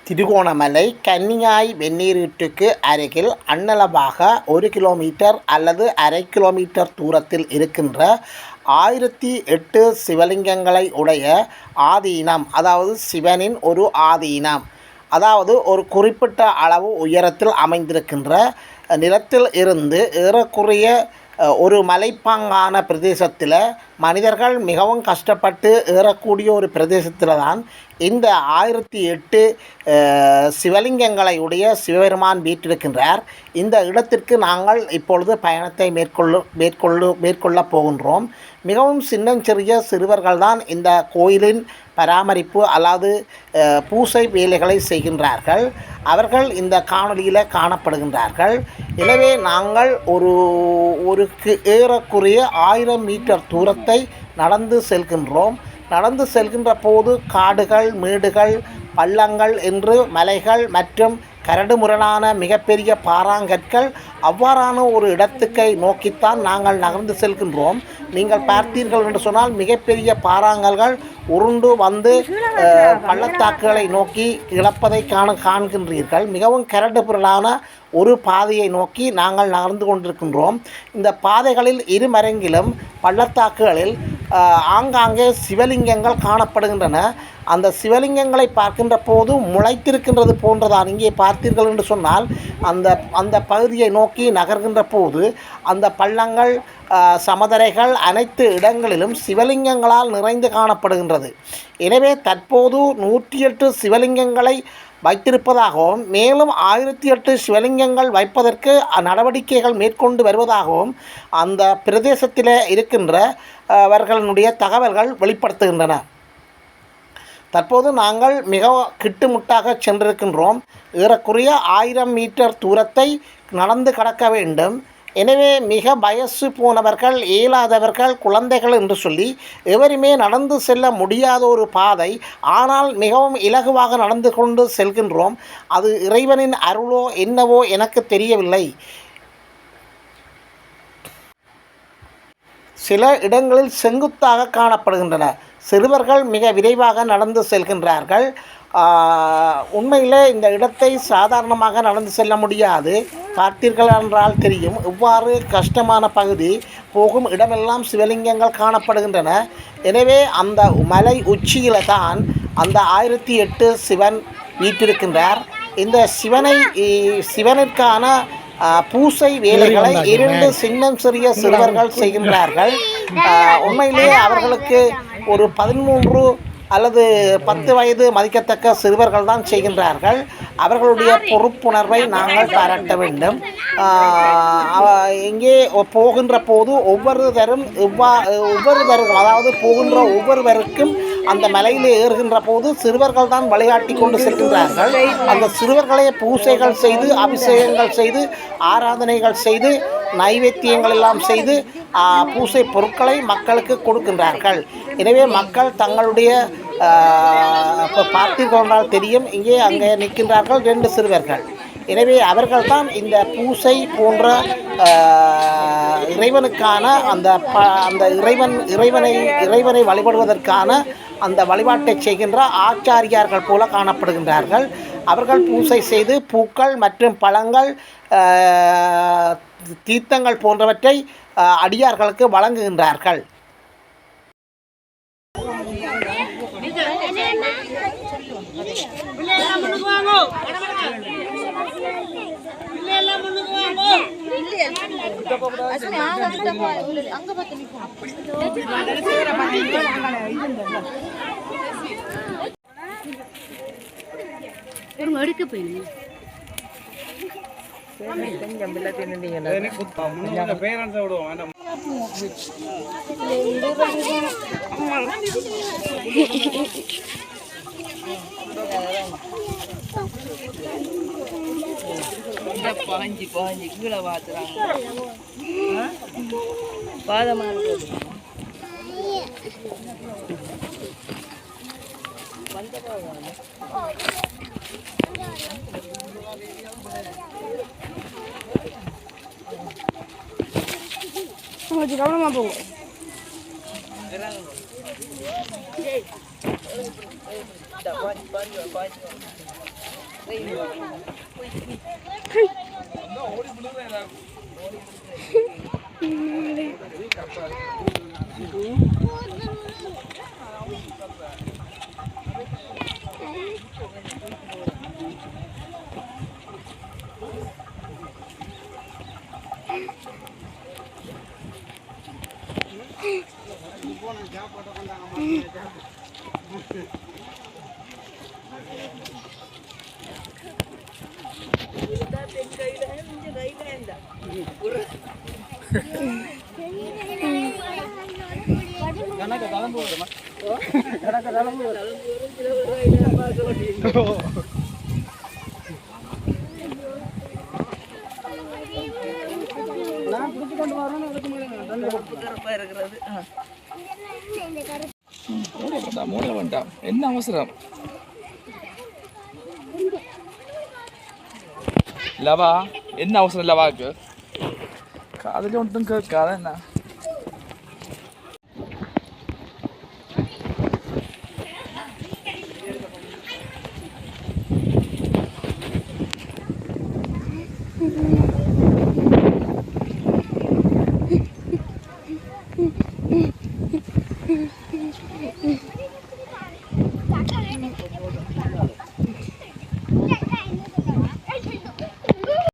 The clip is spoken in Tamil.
திருகோணமலை கன்னியாய் வெந்நீரூற்றுக்கு அருகில் அண்ணளவாக 1 கிலோமீட்டர் அல்லது அரை கிலோமீட்டர் தூரத்தில் இருக்கின்ற 1008 சிவலிங்கங்களை உடைய ஆதீனம், அதாவது சிவனின் ஒரு ஆதீனம், அதாவது ஒரு குறிப்பிட்ட அளவு உயரத்தில் அமைந்திருக்கின்ற நிலத்தில் இருந்து ஏறக்குறைய ஒரு மலைப்பாங்கான பிரதேசத்தில் மனிதர்கள் மிகவும் கஷ்டப்பட்டு ஏறக்கூடிய ஒரு பிரதேசத்தில் தான் இந்த 1008 சிவலிங்கங்களை உடைய சிவபெருமான் வீற்றிருக்கின்றார். இந்த இடத்திற்கு நாங்கள் இப்பொழுது பயணத்தை மேற்கொள்ளப் போகின்றோம். மிகவும் சின்னஞ்சிறிய சிறுவர்கள் தான் இந்த கோயிலின் பராமரிப்பு அல்லது பூசை வேலைகளை செய்கின்றார்கள். அவர்கள் இந்த காணொளியில் காணப்படுகின்றார்கள். எனவே நாங்கள் ஒரு ஏறக்குறைய 1000 மீட்டர் தூரத்தை நடந்து செல்கின்றோம். நடந்து செல்கின்ற போது காடுகள், மேடுகள், பள்ளங்கள் என்று மலைகள் மற்றும் கரடுமுரடான மிகப்பெரிய பாறாங்கற்கள் அவ்வாறான ஒரு இடத்துக்கை நோக்கித்தான் நாங்கள் நகர்ந்து செல்கின்றோம். நீங்கள் பார்த்தீர்கள் என்று சொன்னால் மிகப்பெரிய பாறாங்கல்கள் உருண்டு வந்து பள்ளத்தாக்குகளை நோக்கி இழப்பதை காண்கின்றீர்கள். மிகவும் கரடுமுரடான ஒரு பாதையை நோக்கி நாங்கள் நகர்ந்து கொண்டிருக்கின்றோம். இந்த பாதைகளில் இருமரங்கிலும் பள்ளத்தாக்குகளில் ஆங்காங்கே சிவலிங்கங்கள் காணப்படுகின்றன. அந்த சிவலிங்கங்களை பார்க்கின்ற போது முளைத்திருக்கின்றது போன்றதான். இங்கே பார்த்தீர்கள் என்று சொன்னால் அந்த பகுதியை நோக்கி நகர்கின்ற போது அந்த பள்ளங்கள், சமதரைகள் அனைத்து இடங்களிலும் சிவலிங்கங்களால் நிறைந்து காணப்படுகின்றது. எனவே தற்போது 108 சிவலிங்கங்களை வைத்திருப்பதாகவும் மேலும் 1008 சிவலிங்கங்கள் வைப்பதற்கு நடவடிக்கைகள் மேற்கொண்டு வருவதாகவும் அந்த பிரதேசத்தில் இருக்கின்றவர்களுடைய தகவல்கள் வெளிப்படுத்துகின்றன. தற்போது நாங்கள் மிக கிட்டுமுட்டாக சென்றிருக்கின்றோம். ஏறக்குறைய 1000 மீட்டர் தூரத்தை நடந்து கடக்க வேண்டும். எனவே மிக வயசு போனவர்கள், இயலாதவர்கள், குழந்தைகள் என்று சொல்லி எவருமே நடந்து செல்ல முடியாத ஒரு பாதை. ஆனால் மிகவும் இலகுவாக நடந்து கொண்டு செல்கின்றோம். அது இறைவனின் அருளோ என்னவோ எனக்கு தெரியவில்லை. சில இடங்களில் செங்குத்தாக காணப்படுகின்றன. சிறுவர்கள் மிக விரைவாக நடந்து செல்கின்றார்கள். உண்மையில் இந்த இடத்தை சாதாரணமாக நடந்து செல்ல முடியாது. பார்த்தீர்கள் என்றால் தெரியும் இவ்வாறு கஷ்டமான பகுதி. போகும் இடமெல்லாம் சிவலிங்கங்கள் காணப்படுகின்றன. எனவே அந்த மலை உச்சியில் தான் அந்த 1008 சிவன் வீற்றிருக்கின்றார். இந்த சிவனுக்கான பூசை வேலைகளை 2 சிறிய சிறுவர்கள் செய்கின்றார்கள். உண்மையிலேயே அவர்களுக்கு ஒரு 13 அல்லது 10 வயது மதிக்கத்தக்க சிறுவர்கள் தான் செய்கின்றார்கள். அவர்களுடைய பொறுப்புணர்வை நாங்கள் பாராட்ட வேண்டும். இங்கே போகின்ற போது ஒவ்வொருவரும் அதாவது போகின்ற ஒவ்வொருவருக்கும் அந்த மலையில் ஏறுகின்ற போது சிறுவர்கள் தான் வழிகாட்டி கொண்டு செல்கின்றார்கள். அந்த சிறுவர்களே பூசைகள் செய்து, அபிஷேகங்கள் செய்து, ஆராதனைகள் செய்து, நைவேத்தியங்கள் எல்லாம் செய்து பூசை பொருட்களை மக்களுக்கு கொடுக்கின்றார்கள். எனவே மக்கள் தங்களுடைய இப்போ பார்த்தீர்கள் தெரியும், அங்கே நிற்கின்றார்கள் 2 சிறுவர்கள். எனவே அவர்கள்தான் இந்த பூசை போன்ற இறைவனுக்கான அந்த இறைவனை வழிபடுவதற்கான அந்த வழிபாட்டை செய்கின்ற ஆச்சாரியார்கள் போல காணப்படுகின்றார்கள். அவர்கள் பூசை செய்து பூக்கள் மற்றும் பழங்கள், தீர்த்தங்கள் போன்றவற்றை அடியார்களுக்கு வழங்குகின்றார்கள். பாஞ்சி கீழே பார்த்துறாங்க. பாதமாக இருக்குது. கொஞ்சம் கவனமாக போகும். மூட வேண்டாம், என்ன அவசரம்? லவா, என்ன அவசரம் லவாக்கு? காதலி ஒன்றும் கேட்காத என்ன? Mm-hmm.